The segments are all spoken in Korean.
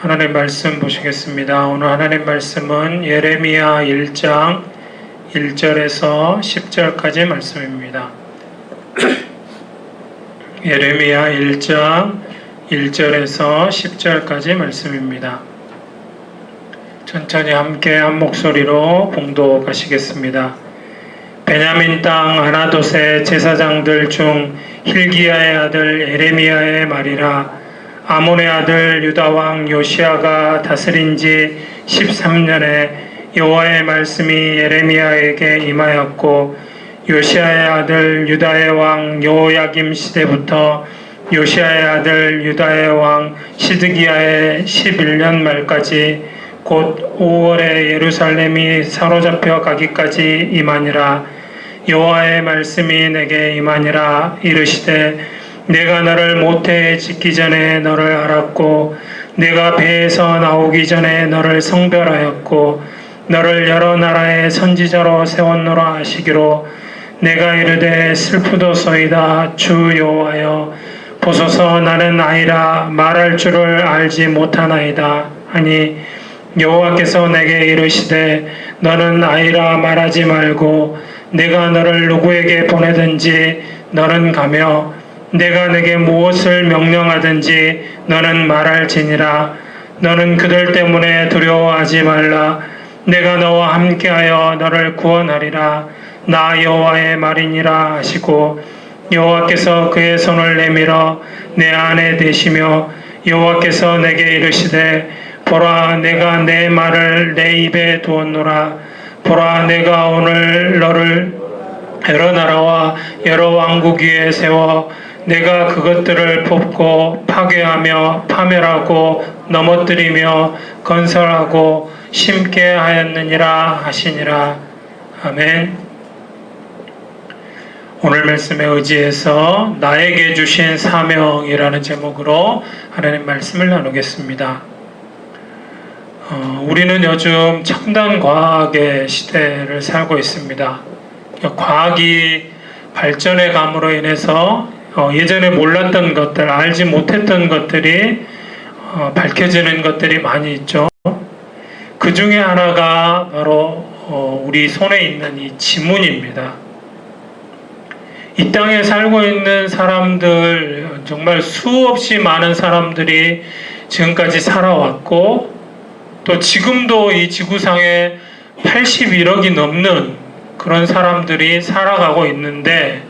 하나님 말씀 보시겠습니다. 오늘 하나님 말씀은 예레미야 1장 1절에서 10절까지 말씀입니다. 예레미야 1장 1절에서 10절까지 말씀입니다. 천천히 함께 한 목소리로 봉독하시겠습니다. 베냐민 땅 아나돗의 제사장들 중 hil기야의 아들 예레미야의 말이라. 아몬의 아들 유다 왕 요시야가 다스린 지 13년에 여호와의 말씀이 예레미야에게 임하였고, 요시야의 아들 유다의 왕 여호야김 시대부터 요시야의 아들 유다의 왕 시드기야의 11년 말까지 곧 5월에 예루살렘이 사로잡혀 가기까지 임하니라. 여호와의 말씀이 내게 임하니라. 이르시되 내가 너를 모태에 짓기 전에 너를 알았고, 내가 배에서 나오기 전에 너를 성별하였고, 너를 여러 나라의 선지자로 세웠노라 하시기로, 내가 이르되 슬프도소이다. 주 여호와여, 보소서 나는 아이라 말할 줄을 알지 못하나이다. 아니 여호와께서 내게 이르시되 너는 아이라 말하지 말고 내가 너를 누구에게 보내든지 너는 가며 내가 내게 무엇을 명령하든지 너는 말할지니라. 너는 그들 때문에 두려워하지 말라. 내가 너와 함께하여 너를 구원하리라. 나 여호와의 말이니라 하시고, 여호와께서 그의 손을 내밀어 내 안에 대시며 여호와께서 내게 이르시되 보라, 내가 내 말을 내 입에 두었노라. 보라, 내가 오늘 너를 여러 나라와 여러 왕국 위에 세워 내가 그것들을 뽑고 파괴하며 파멸하고 넘어뜨리며 건설하고 심게 하였느니라 하시니라. 아멘. 오늘 말씀에 의지해서 나에게 주신 사명이라는 제목으로 하나님 말씀을 나누겠습니다. 우리는 요즘 첨단 과학의 시대를 살고 있습니다. 과학이 발전해 감으로 인해서 예전에 몰랐던 것들, 알지 못했던 것들이 밝혀지는 것들이 많이 있죠. 그 중에 하나가 바로 우리 손에 있는 이 지문입니다. 이 땅에 살고 있는 사람들, 정말 수없이 많은 사람들이 지금까지 살아왔고, 또 지금도 이 지구상에 81억이 넘는 그런 사람들이 살아가고 있는데,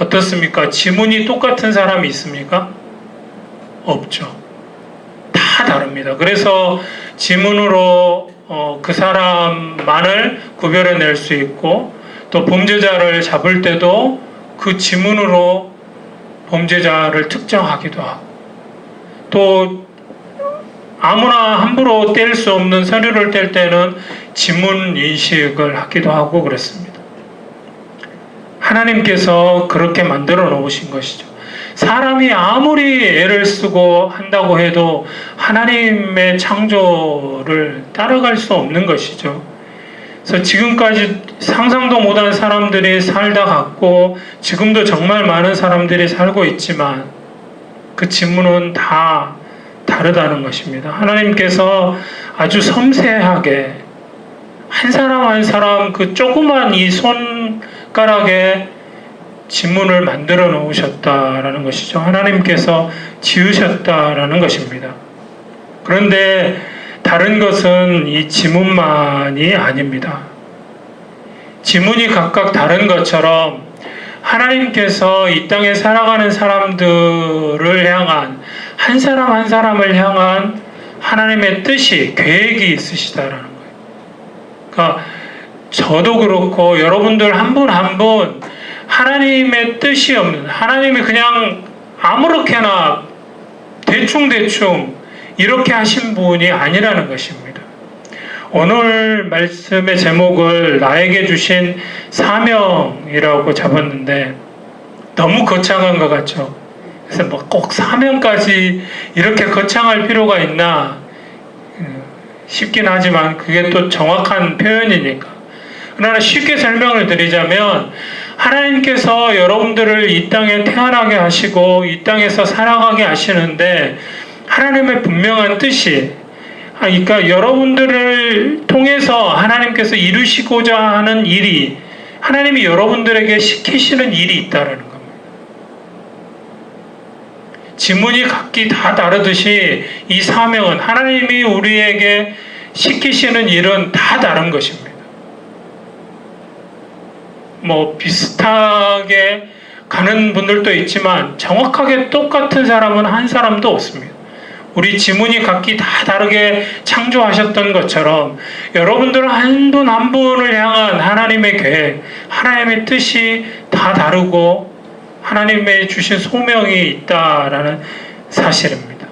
어떻습니까? 지문이 똑같은 사람이 있습니까? 없죠. 다 다릅니다. 그래서 지문으로 그 사람만을 구별해낼 수 있고, 또 범죄자를 잡을 때도 그 지문으로 범죄자를 특정하기도 하고, 또 아무나 함부로 뗄 수 없는 서류를 뗄 때는 지문 인식을 하기도 하고 그렇습니다. 하나님께서 그렇게 만들어 놓으신 것이죠. 사람이 아무리 애를 쓰고 한다고 해도 하나님의 창조를 따라갈 수 없는 것이죠. 그래서 지금까지 상상도 못한 사람들이 살다 갔고, 지금도 정말 많은 사람들이 살고 있지만 그 지문은 다 다르다는 것입니다. 하나님께서 아주 섬세하게 한 사람 한 사람 그 조그만 이 손가락에 지문을 만들어 놓으셨다라는 것이죠. 하나님께서 지으셨다라는 것입니다. 그런데 다른 것은 이 지문만이 아닙니다. 지문이 각각 다른 것처럼 하나님께서 이 땅에 살아가는 사람들을 향한, 한 사람 한 사람을 향한 하나님의 뜻이, 계획이 있으시다라는 거예요. 그러니까 저도 그렇고 여러분들 한 분 한 분 하나님의 뜻이 없는, 하나님이 그냥 아무렇게나 대충 이렇게 하신 분이 아니라는 것입니다. 오늘 말씀의 제목을 나에게 주신 사명이라고 잡았는데 너무 거창한 것 같죠. 그래서 뭐 꼭 사명까지 이렇게 거창할 필요가 있나 싶긴 하지만 그게 또 정확한 표현이니까. 그러나 쉽게 설명을 드리자면, 하나님께서 여러분들을 이 땅에 태어나게 하시고 이 땅에서 살아가게 하시는데, 하나님의 분명한 뜻이, 그러니까 여러분들을 통해서 하나님께서 이루시고자 하는 일이, 하나님이 여러분들에게 시키시는 일이 있다라는 겁니다. 지문이 각기 다 다르듯이 이 사명은, 하나님이 우리에게 시키시는 일은 다 다른 것입니다. 뭐 비슷하게 가는 분들도 있지만 정확하게 똑같은 사람은 한 사람도 없습니다. 우리 지문이 각기 다 다르게 창조하셨던 것처럼 여러분들은 한 분 한 분을 향한 하나님의 계획, 하나님의 뜻이 다 다르고 하나님의 주신 소명이 있다라는 사실입니다.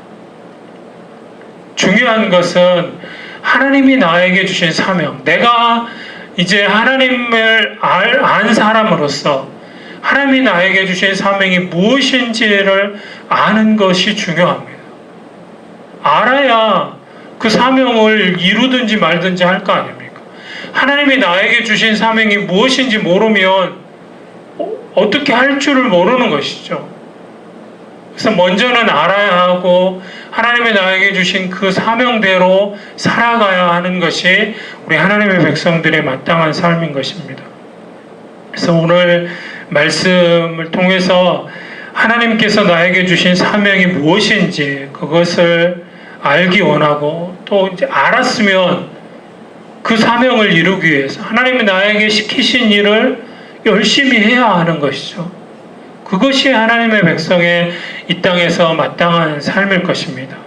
중요한 것은 하나님이 나에게 주신 사명, 내가 이제 하나님을 안 사람으로서 하나님이 나에게 주신 사명이 무엇인지를 아는 것이 중요합니다. 알아야 그 사명을 이루든지 말든지 할 거 아닙니까? 하나님이 나에게 주신 사명이 무엇인지 모르면 어떻게 할 줄을 모르는 것이죠. 그래서 먼저는 알아야 하고 하나님이 나에게 주신 그 사명대로 살아가야 하는 것이 우리 하나님의 백성들의 마땅한 삶인 것입니다. 그래서 오늘 말씀을 통해서 하나님께서 나에게 주신 사명이 무엇인지 그것을 알기 원하고, 또 이제 알았으면 그 사명을 이루기 위해서 하나님이 나에게 시키신 일을 열심히 해야 하는 것이죠. 그것이 하나님의 백성의 이 땅에서 마땅한 삶일 것입니다.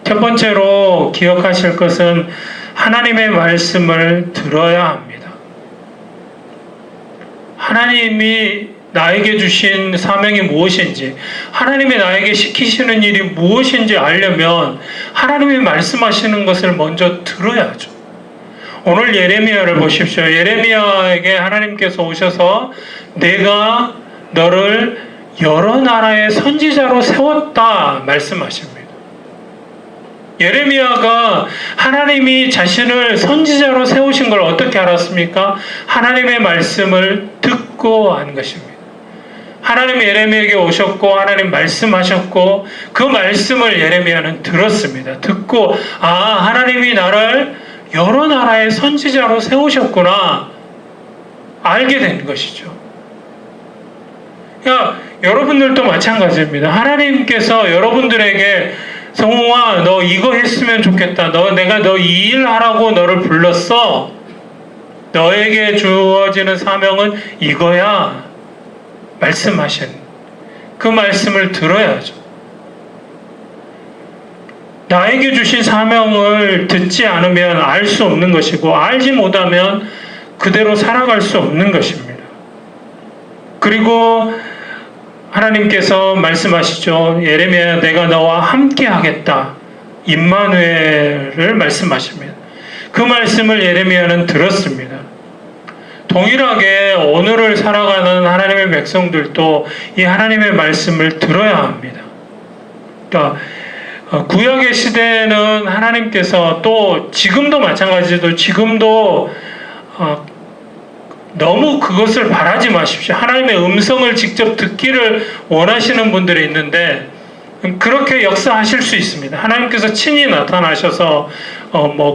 첫 번째로 기억하실 것은 하나님의 말씀을 들어야 합니다. 하나님이 나에게 주신 사명이 무엇인지, 하나님이 나에게 시키시는 일이 무엇인지 알려면 하나님이 말씀하시는 것을 먼저 들어야죠. 오늘 예레미야를 보십시오. 예레미야에게 하나님께서 오셔서 내가 너를 여러 나라의 선지자로 세웠다 말씀하십니다. 예레미야가 하나님이 자신을 선지자로 세우신 걸 어떻게 알았습니까? 하나님의 말씀을 듣고 한 것입니다. 하나님이 예레미야에게 오셨고 하나님 말씀하셨고 그 말씀을 예레미야는 들었습니다. 듣고 하나님이 나를 여러 나라의 선지자로 세우셨구나 알게 된 것이죠. 여러분들도 마찬가지입니다. 하나님께서 여러분들에게 성웅아 너 이거 했으면 좋겠다. 내가 너 이 일 하라고 너를 불렀어. 너에게 주어지는 사명은 이거야. 말씀하신 그 말씀을 들어야죠. 나에게 주신 사명을 듣지 않으면 알 수 없는 것이고 알지 못하면 그대로 살아갈 수 없는 것입니다. 그리고 하나님께서 말씀하시죠. 예레미야 내가 너와 함께 하겠다. 임마누엘을 말씀하십니다. 그 말씀을 예레미야는 들었습니다. 동일하게 오늘을 살아가는 하나님의 백성들도 이 하나님의 말씀을 들어야 합니다. 그러니까 구약의 시대에는 하나님께서 또 지금도 마찬가지로 지금도 너무 그것을 바라지 마십시오. 하나님의 음성을 직접 듣기를 원하시는 분들이 있는데 그렇게 역사하실 수 있습니다. 하나님께서 친히 나타나셔서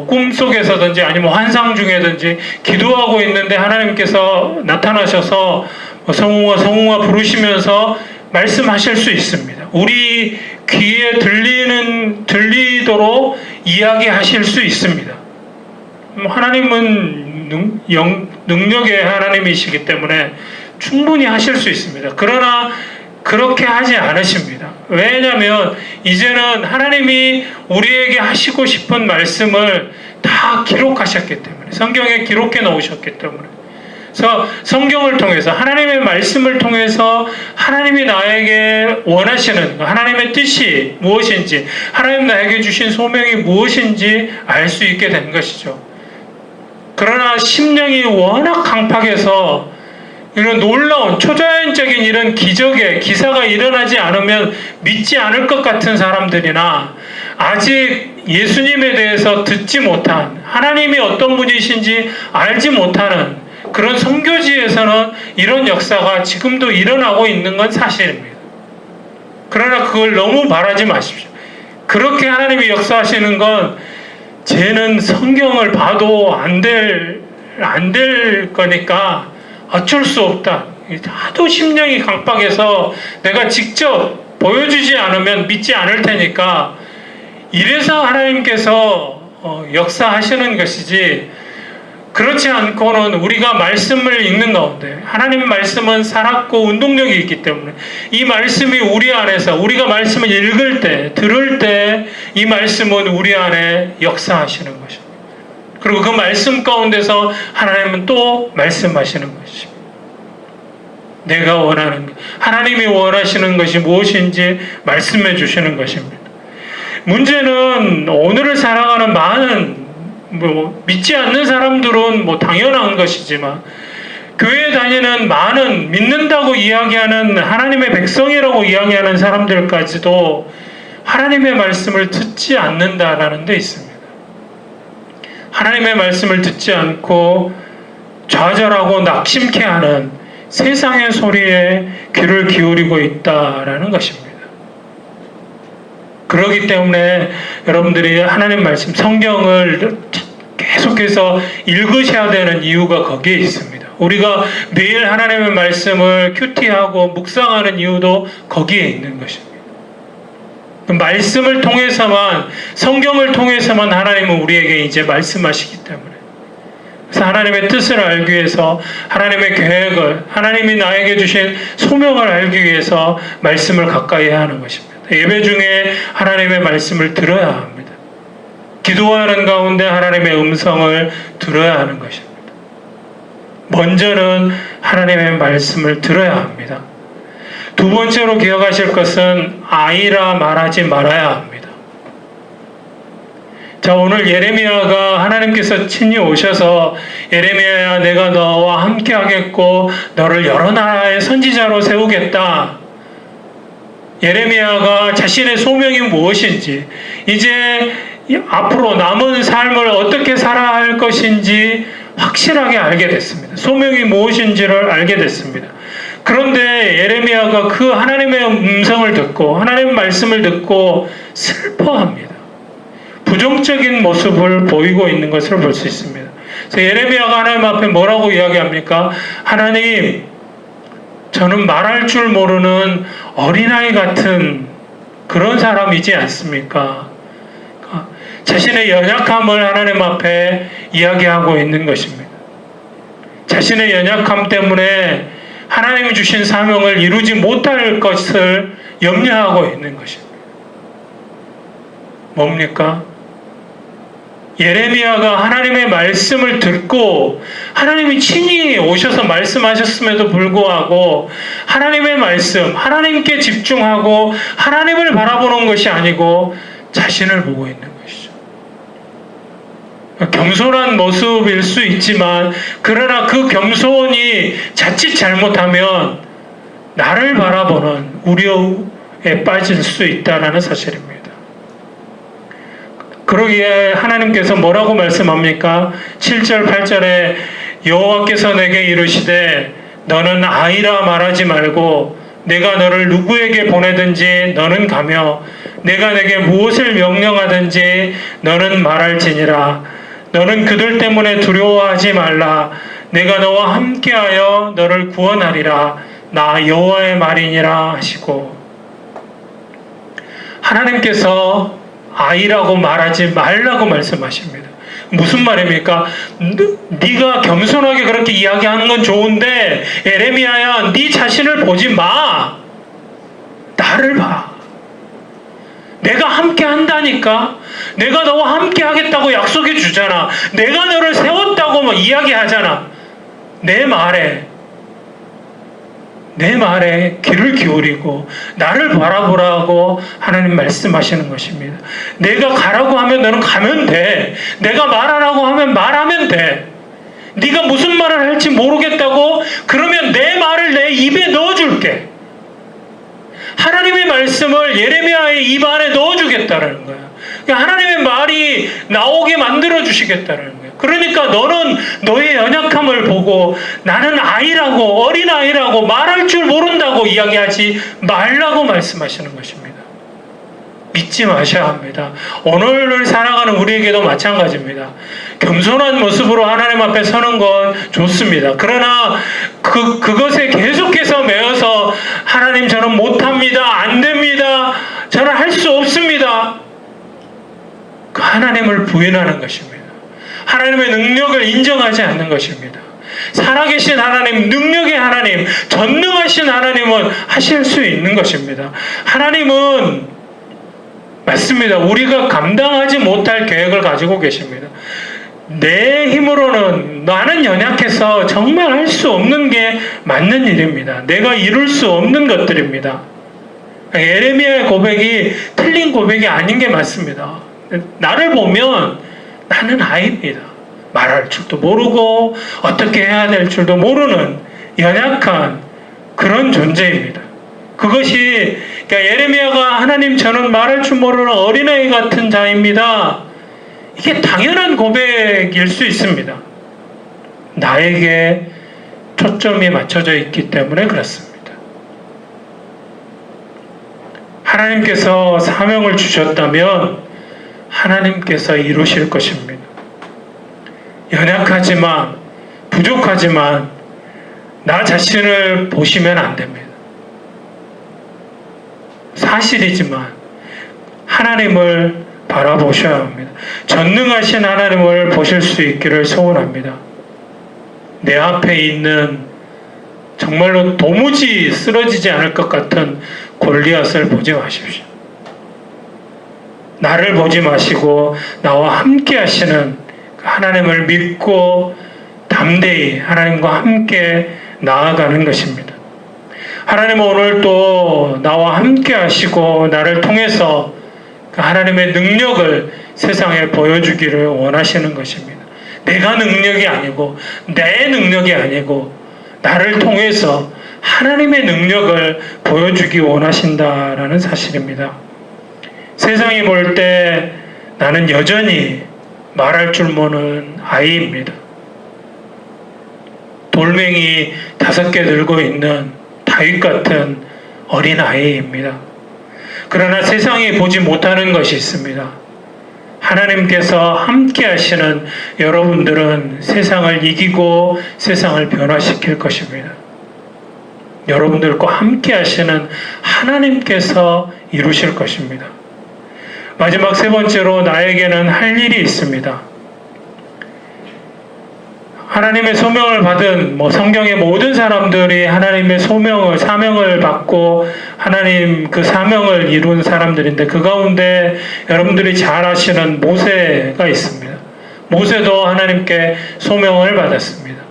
꿈속에서든지 아니면 환상 중에든지 기도하고 있는데 하나님께서 나타나셔서 성웅아 부르시면서 말씀하실 수 있습니다. 우리 귀에 들리도록 이야기하실 수 있습니다. 하나님은 능력의 하나님이시기 때문에 충분히 하실 수 있습니다. 그러나 그렇게 하지 않으십니다. 왜냐하면 이제는 하나님이 우리에게 하시고 싶은 말씀을 다 기록하셨기 때문에, 성경에 기록해 놓으셨기 때문에, 그래서 성경을 통해서 하나님의 말씀을 통해서 하나님이 나에게 원하시는 하나님의 뜻이 무엇인지, 하나님 나에게 주신 소명이 무엇인지 알 수 있게 된 것이죠. 그러나 심령이 워낙 강팍해서 이런 놀라운 초자연적인 이런 기적의 기사가 일어나지 않으면 믿지 않을 것 같은 사람들이나 아직 예수님에 대해서 듣지 못한, 하나님이 어떤 분이신지 알지 못하는 그런 선교지에서는 이런 역사가 지금도 일어나고 있는 건 사실입니다. 그러나 그걸 너무 바라지 마십시오. 그렇게 하나님이 역사하시는 건 쟤는 성경을 봐도 안 될 거니까 어쩔 수 없다. 하도 심령이 강박해서 내가 직접 보여주지 않으면 믿지 않을 테니까 이래서 하나님께서 역사하시는 것이지, 그렇지 않고는 우리가 말씀을 읽는 가운데 하나님 말씀은 살았고 운동력이 있기 때문에 이 말씀이 우리 안에서 우리가 말씀을 읽을 때 들을 때 이 말씀은 우리 안에 역사하시는 것입니다. 그리고 그 말씀 가운데서 하나님은 또 말씀하시는 것입니다. 내가 원하는 것, 하나님이 원하시는 것이 무엇인지 말씀해 주시는 것입니다. 문제는 오늘을 살아가는 많은 믿지 않는 사람들은 당연한 것이지만 교회에 다니는 많은 믿는다고 이야기하는 하나님의 백성이라고 이야기하는 사람들까지도 하나님의 말씀을 듣지 않는다라는 데 있습니다. 하나님의 말씀을 듣지 않고 좌절하고 낙심케 하는 세상의 소리에 귀를 기울이고 있다라는 것입니다. 그렇기 때문에 여러분들이 하나님 말씀, 성경을 계속해서 읽으셔야 되는 이유가 거기에 있습니다. 우리가 매일 하나님의 말씀을 큐티하고 묵상하는 이유도 거기에 있는 것입니다. 말씀을 통해서만, 성경을 통해서만 하나님은 우리에게 이제 말씀하시기 때문에, 그래서 하나님의 뜻을 알기 위해서, 하나님의 계획을, 하나님이 나에게 주신 소명을 알기 위해서 말씀을 가까이 해야 하는 것입니다. 예배 중에 하나님의 말씀을 들어야 합니다. 기도하는 가운데 하나님의 음성을 들어야 하는 것입니다. 먼저는 하나님의 말씀을 들어야 합니다. 두 번째로 기억하실 것은 아이라 말하지 말아야 합니다. 자, 오늘 예레미야가 하나님께서 친히 오셔서 예레미야야, 내가 너와 함께 하겠고 너를 여러 나라의 선지자로 세우겠다. 예레미야가 자신의 소명이 무엇인지, 이제 앞으로 남은 삶을 어떻게 살아야 할 것인지 확실하게 알게 됐습니다. 소명이 무엇인지를 알게 됐습니다. 그런데 예레미야가 그 하나님의 음성을 듣고 하나님의 말씀을 듣고 슬퍼합니다. 부정적인 모습을 보이고 있는 것을 볼 수 있습니다. 그래서 예레미야가 하나님 앞에 뭐라고 이야기합니까? 하나님, 저는 말할 줄 모르는 어린아이 같은 그런 사람이지 않습니까? 자신의 연약함을 하나님 앞에 이야기하고 있는 것입니다. 자신의 연약함 때문에 하나님이 주신 사명을 이루지 못할 것을 염려하고 있는 것입니다. 뭡니까? 예레미야가 하나님의 말씀을 듣고 하나님이 친히 오셔서 말씀하셨음에도 불구하고 하나님의 말씀, 하나님께 집중하고 하나님을 바라보는 것이 아니고 자신을 보고 있는 것이죠. 겸손한 모습일 수 있지만, 그러나 그 겸손이 자칫 잘못하면 나를 바라보는 우려에 빠질 수 있다는 사실입니다. 그러기에 하나님께서 뭐라고 말씀합니까? 7절 8절에 여호와께서 내게 이르시되 너는 아이라 말하지 말고 내가 너를 누구에게 보내든지 너는 가며 내가 내게 무엇을 명령하든지 너는 말할지니라. 너는 그들 때문에 두려워하지 말라. 내가 너와 함께하여 너를 구원하리라. 나 여호와의 말이니라 하시고, 하나님께서 아이라고 말하지 말라고 말씀하십니다. 무슨 말입니까? 네가 겸손하게 그렇게 이야기하는 건 좋은데 예레미야야, 네 자신을 보지 마. 나를 봐. 내가 함께 한다니까. 내가 너와 함께 하겠다고 약속해 주잖아. 내가 너를 세웠다고 이야기하잖아. 내 말에 귀를 기울이고 나를 바라보라고 하나님 말씀하시는 것입니다. 내가 가라고 하면 너는 가면 돼. 내가 말하라고 하면 말하면 돼. 네가 무슨 말을 할지 모르겠다고 그러면 내 말을 내 입에 넣어줄게. 하나님의 말씀을 예레미야의 입 안에 넣어주겠다는 거야. 하나님의 말이 나오게 만들어 주시겠다는 거예요. 그러니까 너는 너의 연약함을 보고 나는 아이라고, 어린아이라고 말할 줄 모른다고 이야기하지 말라고 말씀하시는 것입니다. 믿지 마셔야 합니다. 오늘을 살아가는 우리에게도 마찬가지입니다. 겸손한 모습으로 하나님 앞에 서는 건 좋습니다. 그러나 그것에 계속해서 매여서 하나님 저는 못합니다. 안 됩니다. 저는 할 수 없습니다. 그 하나님을 부인하는 것입니다. 하나님의 능력을 인정하지 않는 것입니다. 살아계신 하나님, 능력의 하나님, 전능하신 하나님은 하실 수 있는 것입니다. 하나님은 맞습니다. 우리가 감당하지 못할 계획을 가지고 계십니다. 내 힘으로는 나는 연약해서 정말 할 수 없는 게 맞는 일입니다. 내가 이룰 수 없는 것들입니다. 예레미야의 고백이 틀린 고백이 아닌 게 맞습니다. 나를 보면 나는 아이입니다. 말할 줄도 모르고 어떻게 해야 될 줄도 모르는 연약한 그런 존재입니다. 그것이 그러니까 예레미야가 하나님 저는 말할 줄 모르는 어린아이 같은 자입니다. 이게 당연한 고백일 수 있습니다. 나에게 초점이 맞춰져 있기 때문에 그렇습니다. 하나님께서 사명을 주셨다면 하나님께서 이루실 것입니다. 연약하지만 부족하지만 나 자신을 보시면 안 됩니다. 사실이지만 하나님을 바라보셔야 합니다. 전능하신 하나님을 보실 수 있기를 소원합니다. 내 앞에 있는 정말로 도무지 쓰러지지 않을 것 같은 골리앗을 보지 마십시오. 나를 보지 마시고 나와 함께 하시는 하나님을 믿고 담대히 하나님과 함께 나아가는 것입니다. 하나님은 오늘 또 나와 함께 하시고 나를 통해서 하나님의 능력을 세상에 보여주기를 원하시는 것입니다. 내가 능력이 아니고 내 능력이 아니고 나를 통해서 하나님의 능력을 보여주기 원하신다라는 사실입니다. 세상이 볼 때 나는 여전히 말할 줄 모르는 아이입니다. 돌멩이 5개 들고 있는 다윗 같은 어린 아이입니다. 그러나 세상이 보지 못하는 것이 있습니다. 하나님께서 함께 하시는 여러분들은 세상을 이기고 세상을 변화시킬 것입니다. 여러분들과 함께 하시는 하나님께서 이루실 것입니다. 마지막 3번째로 나에게는 할 일이 있습니다. 하나님의 소명을 받은 성경의 모든 사람들이 하나님의 사명을 받고 하나님 그 사명을 이룬 사람들인데 그 가운데 여러분들이 잘 아시는 모세가 있습니다. 모세도 하나님께 소명을 받았습니다.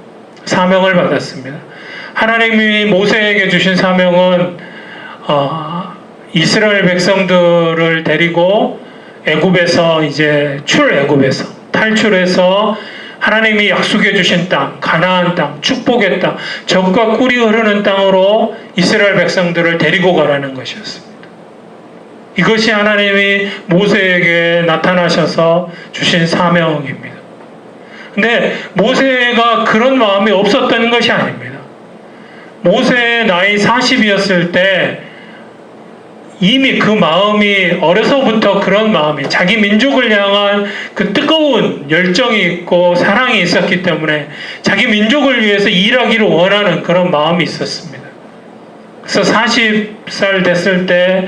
사명을 받았습니다. 하나님이 모세에게 주신 사명은 이스라엘 백성들을 데리고 애굽에서 이제 출애굽에서 탈출해서 하나님이 약속해 주신 땅, 가나안 땅, 축복의 땅, 젖과 꿀이 흐르는 땅으로 이스라엘 백성들을 데리고 가라는 것이었습니다. 이것이 하나님이 모세에게 나타나셔서 주신 사명입니다. 근데 모세가 그런 마음이 없었던 것이 아닙니다. 모세의 나이 40이었을 때 이미 그 마음이 어려서부터 그런 마음이 자기 민족을 향한 그 뜨거운 열정이 있고 사랑이 있었기 때문에 자기 민족을 위해서 일하기를 원하는 그런 마음이 있었습니다. 그래서 40살 됐을 때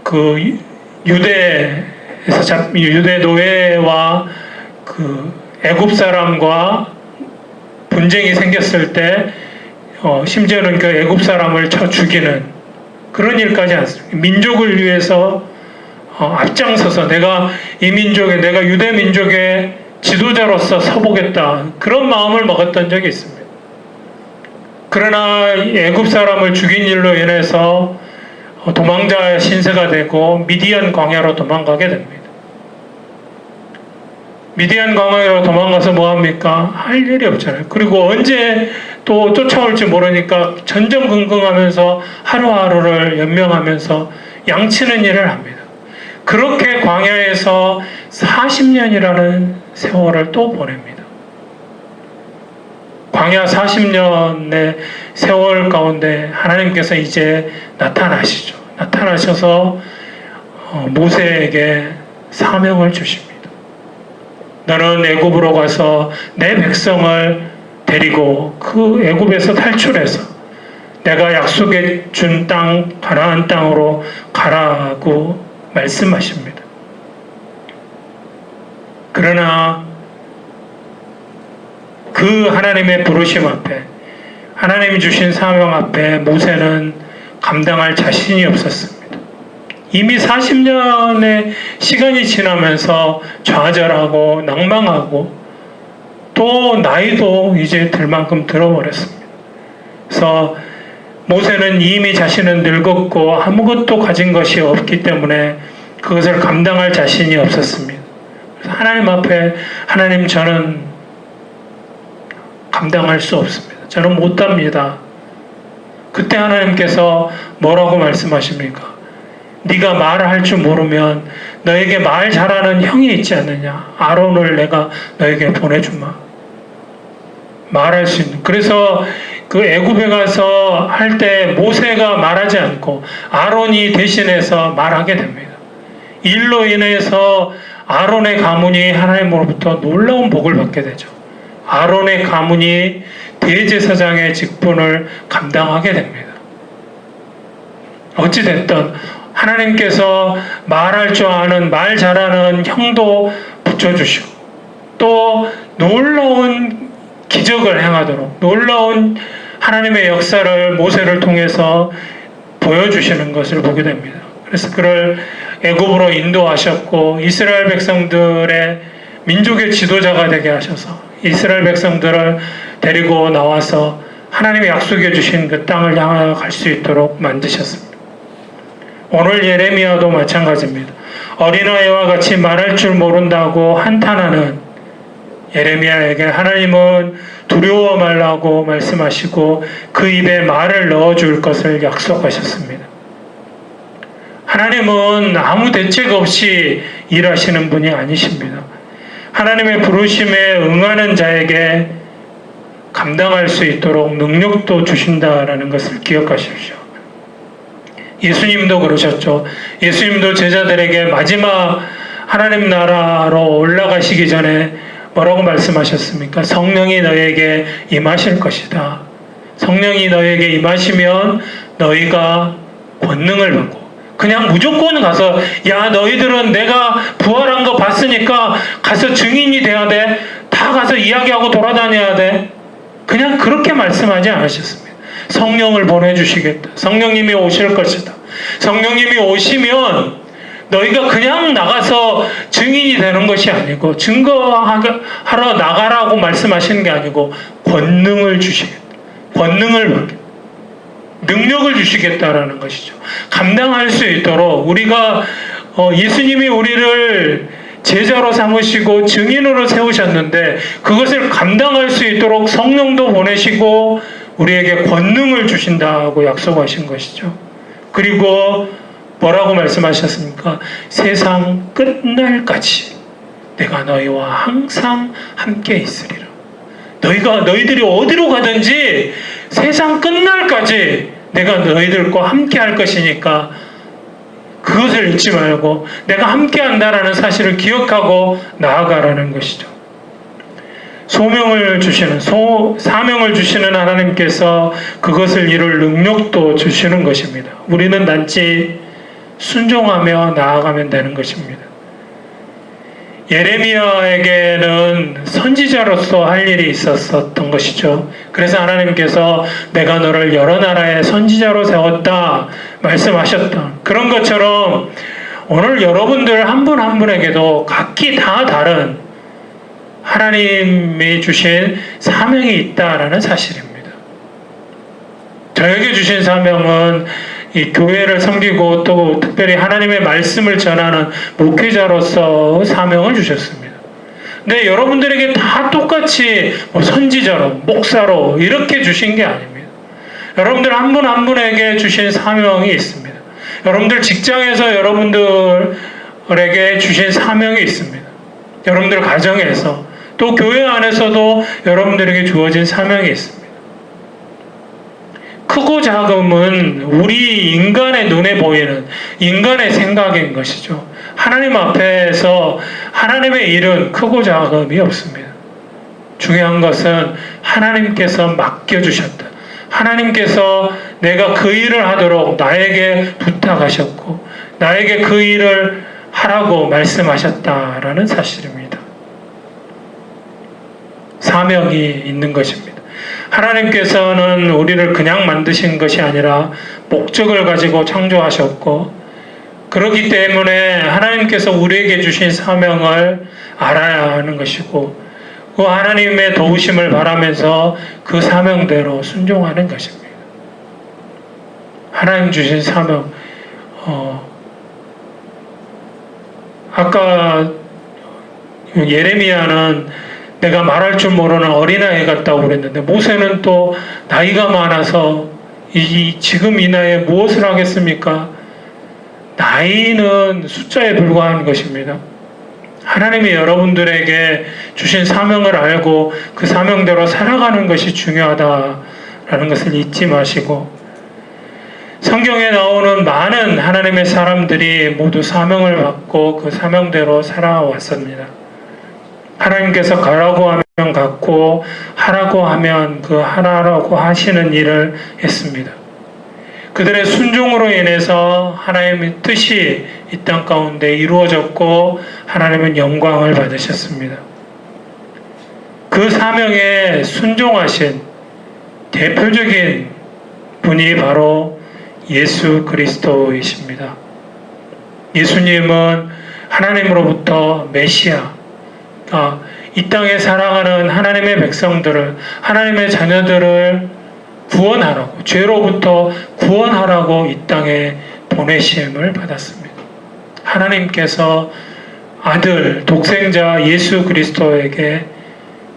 그 유대 노예와 그 애굽 사람과 분쟁이 생겼을 때 심지어는 그 애굽 사람을 쳐 죽이는 그런 일까지 않습니다. 민족을 위해서 앞장서서 내가 이 민족의, 내가 유대 민족의 지도자로서 서보겠다. 그런 마음을 먹었던 적이 있습니다. 그러나 애굽 사람을 죽인 일로 인해서 도망자 신세가 되고 미디안 광야로 도망가게 됩니다. 미디안 광야로 도망가서 뭐합니까? 할 일이 없잖아요. 그리고 언제 또 쫓아올지 모르니까 전전긍긍하면서 하루하루를 연명하면서 양치는 일을 합니다. 그렇게 광야에서 40년이라는 세월을 또 보냅니다. 광야 40년의 세월 가운데 하나님께서 이제 나타나시죠. 나타나셔서 모세에게 사명을 주십니다. 너는 애굽으로 가서 내 백성을 데리고 그 애굽에서 탈출해서 내가 약속해 준 땅 가나안 땅으로 가라고 말씀하십니다. 그러나 그 하나님의 부르심 앞에, 하나님이 주신 사명 앞에 모세는 감당할 자신이 없었습니다. 이미 40년의 시간이 지나면서 좌절하고 낭망하고 또 나이도 이제 들 만큼 들어버렸습니다. 그래서 모세는 이미 자신은 늙었고 아무것도 가진 것이 없기 때문에 그것을 감당할 자신이 없었습니다. 그래서 하나님 앞에, 하나님, 저는 감당할 수 없습니다. 저는 못합니다. 그때 하나님께서 뭐라고 말씀하십니까? 네가 말을 할 줄 모르면 너에게 말 잘하는 형이 있지 않느냐? 아론을 내가 너에게 보내주마. 말할 수 있는. 그래서 그 애굽에 가서 할 때 모세가 말하지 않고 아론이 대신해서 말하게 됩니다. 일로 인해서 아론의 가문이 하나님으로부터 놀라운 복을 받게 되죠. 아론의 가문이 대제사장의 직분을 감당하게 됩니다. 어찌됐든 하나님께서 말할 줄 아는, 말 잘하는 형도 붙여주시고 또 놀라운 기적을 행하도록 놀라운 하나님의 역사를 모세를 통해서 보여주시는 것을 보게 됩니다. 그래서 그를 애굽으로 인도하셨고 이스라엘 백성들의 민족의 지도자가 되게 하셔서 이스라엘 백성들을 데리고 나와서 하나님이 약속해 주신 그 땅을 향하여 갈 수 있도록 만드셨습니다. 오늘 예레미야도 마찬가지입니다. 어린아이와 같이 말할 줄 모른다고 한탄하는 예레미야에게 하나님은 두려워 말라고 말씀하시고 그 입에 말을 넣어줄 것을 약속하셨습니다. 하나님은 아무 대책 없이 일하시는 분이 아니십니다. 하나님의 부르심에 응하는 자에게 감당할 수 있도록 능력도 주신다라는 것을 기억하십시오. 예수님도 그러셨죠. 예수님도 제자들에게 마지막 하나님 나라로 올라가시기 전에 뭐라고 말씀하셨습니까? 성령이 너에게 임하실 것이다. 성령이 너에게 임하시면 너희가 권능을 받고 그냥 무조건 가서 야 너희들은 내가 부활한 거 봤으니까 가서 증인이 돼야 돼. 다 가서 이야기하고 돌아다녀야 돼. 그냥 그렇게 말씀하지 않으셨습니다. 성령을 보내주시겠다. 성령님이 오실 것이다. 성령님이 오시면 너희가 그냥 나가서 증인이 되는 것이 아니고 증거하러 나가라고 말씀하시는 게 아니고 권능을 주시겠다. 권능을 받겠다. 능력을 주시겠다라는 것이죠. 감당할 수 있도록 우리가 예수님이 우리를 제자로 삼으시고 증인으로 세우셨는데 그것을 감당할 수 있도록 성령도 보내시고 우리에게 권능을 주신다고 약속하신 것이죠. 그리고 뭐라고 말씀하셨습니까? 세상 끝날까지 내가 너희와 항상 함께 있으리라. 너희들이 어디로 가든지 세상 끝날까지 내가 너희들과 함께 할 것이니까 그것을 잊지 말고 내가 함께 한다라는 사실을 기억하고 나아가라는 것이죠. 사명을 주시는 하나님께서 그것을 이룰 능력도 주시는 것입니다. 우리는 단지 순종하며 나아가면 되는 것입니다. 예레미야에게는 선지자로서 할 일이 있었던 것이죠. 그래서 하나님께서 내가 너를 여러 나라의 선지자로 세웠다 말씀하셨다. 그런 것처럼 오늘 여러분들 한 분 한 분에게도 각기 다 다른 하나님이 주신 사명이 있다라는 사실입니다. 저에게 주신 사명은 이 교회를 섬기고 또 특별히 하나님의 말씀을 전하는 목회자로서 사명을 주셨습니다. 근데 여러분들에게 다 똑같이 선지자로, 목사로 이렇게 주신 게 아닙니다. 여러분들 한 분 한 분에게 주신 사명이 있습니다. 여러분들 직장에서 여러분들에게 주신 사명이 있습니다. 여러분들 가정에서 또 교회 안에서도 여러분들에게 주어진 사명이 있습니다. 크고 작음은 우리 인간의 눈에 보이는 인간의 생각인 것이죠. 하나님 앞에서 하나님의 일은 크고 작음이 없습니다. 중요한 것은 하나님께서 맡겨주셨다. 하나님께서 내가 그 일을 하도록 나에게 부탁하셨고 나에게 그 일을 하라고 말씀하셨다라는 사실입니다. 사명이 있는 것입니다. 하나님께서는 우리를 그냥 만드신 것이 아니라 목적을 가지고 창조하셨고 그렇기 때문에 하나님께서 우리에게 주신 사명을 알아야 하는 것이고 그 하나님의 도우심을 바라면서 그 사명대로 순종하는 것입니다. 하나님 주신 사명 아까 예레미야는 내가 말할 줄 모르는 어린아이 같다고 그랬는데 모세는 또 나이가 많아서 지금 이 나이에 무엇을 하겠습니까? 나이는 숫자에 불과한 것입니다. 하나님이 여러분들에게 주신 사명을 알고 그 사명대로 살아가는 것이 중요하다라는 것을 잊지 마시고 성경에 나오는 많은 하나님의 사람들이 모두 사명을 받고 그 사명대로 살아왔습니다. 하나님께서 가라고 하면 갔고 하라고 하면 그 하라고 하시는 일을 했습니다. 그들의 순종으로 인해서 하나님의 뜻이 이 땅 가운데 이루어졌고 하나님은 영광을 받으셨습니다. 그 사명에 순종하신 대표적인 분이 바로 예수 그리스도이십니다. 예수님은 하나님으로부터 메시아, 이 땅에 살아가는 하나님의 백성들을, 하나님의 자녀들을 구원하라고, 죄로부터 구원하라고 이 땅에 보내심을 받았습니다. 하나님께서 아들, 독생자 예수 그리스도에게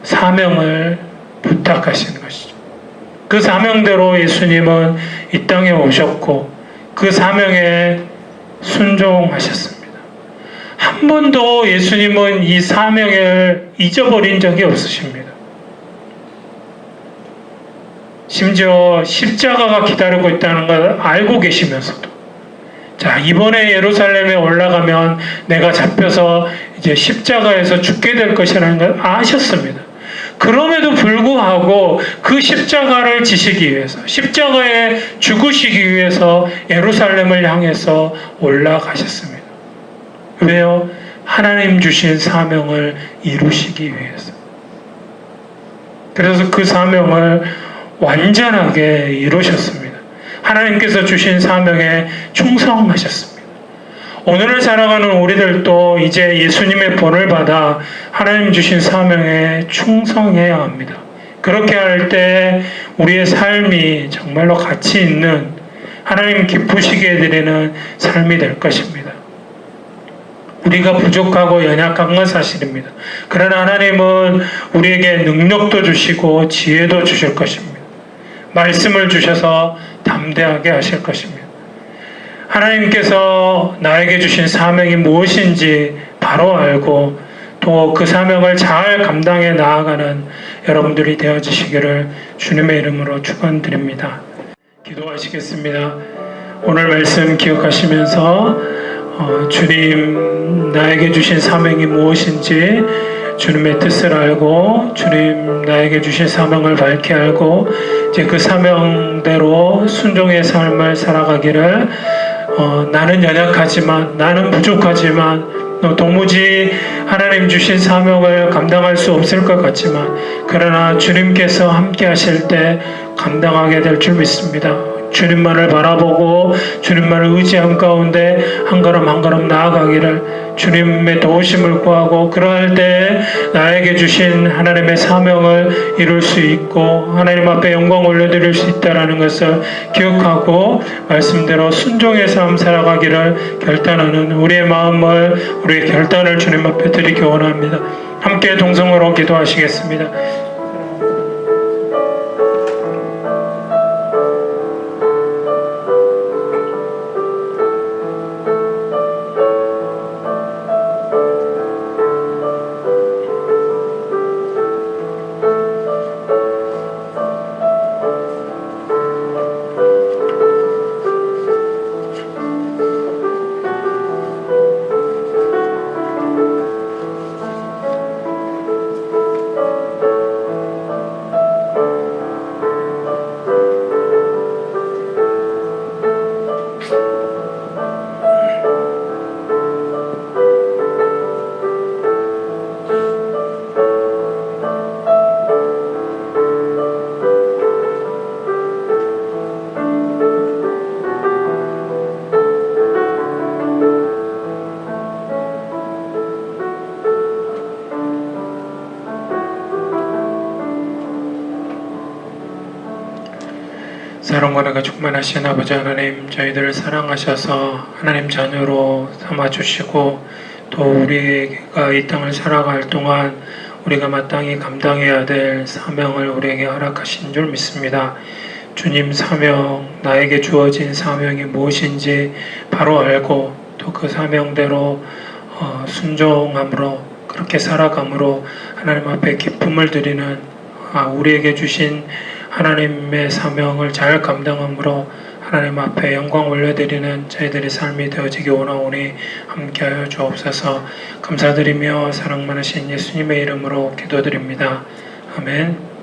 사명을 부탁하신 것이죠. 그 사명대로 예수님은 이 땅에 오셨고 그 사명에 순종하셨습니다. 한 번도 예수님은 이 사명을 잊어버린 적이 없으십니다. 심지어 십자가가 기다리고 있다는 걸 알고 계시면서도 자, 이번에 예루살렘에 올라가면 내가 잡혀서 이제 십자가에서 죽게 될 것이라는 걸 아셨습니다. 그럼에도 불구하고 그 십자가를 지시기 위해서, 십자가에 죽으시기 위해서 예루살렘을 향해서 올라가셨습니다. 왜요? 하나님 주신 사명을 이루시기 위해서. 그래서 그 사명을 완전하게 이루셨습니다. 하나님께서 주신 사명에 충성하셨습니다. 오늘을 살아가는 우리들도 이제 예수님의 본을 받아 하나님 주신 사명에 충성해야 합니다. 그렇게 할 때 우리의 삶이 정말로 가치 있는 하나님 기쁘시게 드리는 삶이 될 것입니다. 우리가 부족하고 연약한 건 사실입니다. 그러나 하나님은 우리에게 능력도 주시고 지혜도 주실 것입니다. 말씀을 주셔서 담대하게 하실 것입니다. 하나님께서 나에게 주신 사명이 무엇인지 바로 알고 또 그 사명을 잘 감당해 나아가는 여러분들이 되어주시기를 주님의 이름으로 축원드립니다. 기도하시겠습니다. 오늘 말씀 기억하시면서 주님 나에게 주신 사명이 무엇인지 주님의 뜻을 알고 주님 나에게 주신 사명을 밝히 알고 이제 그 사명대로 순종의 삶을 살아가기를 나는 연약하지만 나는 부족하지만 도무지 하나님 주신 사명을 감당할 수 없을 것 같지만 그러나 주님께서 함께 하실 때 감당하게 될 줄 믿습니다. 주님만을 바라보고 주님만을 의지한 가운데 한 걸음 한 걸음 나아가기를 주님의 도우심을 구하고 그러할 때 나에게 주신 하나님의 사명을 이룰 수 있고 하나님 앞에 영광 올려드릴 수 있다는 것을 기억하고 말씀대로 순종의 삶 살아가기를 결단하는 우리의 마음을 우리의 결단을 주님 앞에 드리기 원합니다. 함께 동성으로 기도하시겠습니다. 사랑과 충만하신 아버지 하나님, 저희들을 사랑하셔서 하나님 자녀로 삼아주시고 또 우리가 이 땅을 살아갈 동안 우리가 마땅히 감당해야 될 사명을 우리에게 허락하신 줄 믿습니다. 주님 사명, 나에게 주어진 사명이 무엇인지 바로 알고 또 그 사명대로 순종함으로 그렇게 살아감으로 하나님 앞에 기쁨을 드리는 우리에게 주신 하나님의 사명을 잘 감당함으로 하나님 앞에 영광 올려드리는 저희들의 삶이 되어지기 원하오니 함께하여 주옵소서. 감사드리며 사랑 많으신 예수님의 이름으로 기도드립니다. 아멘.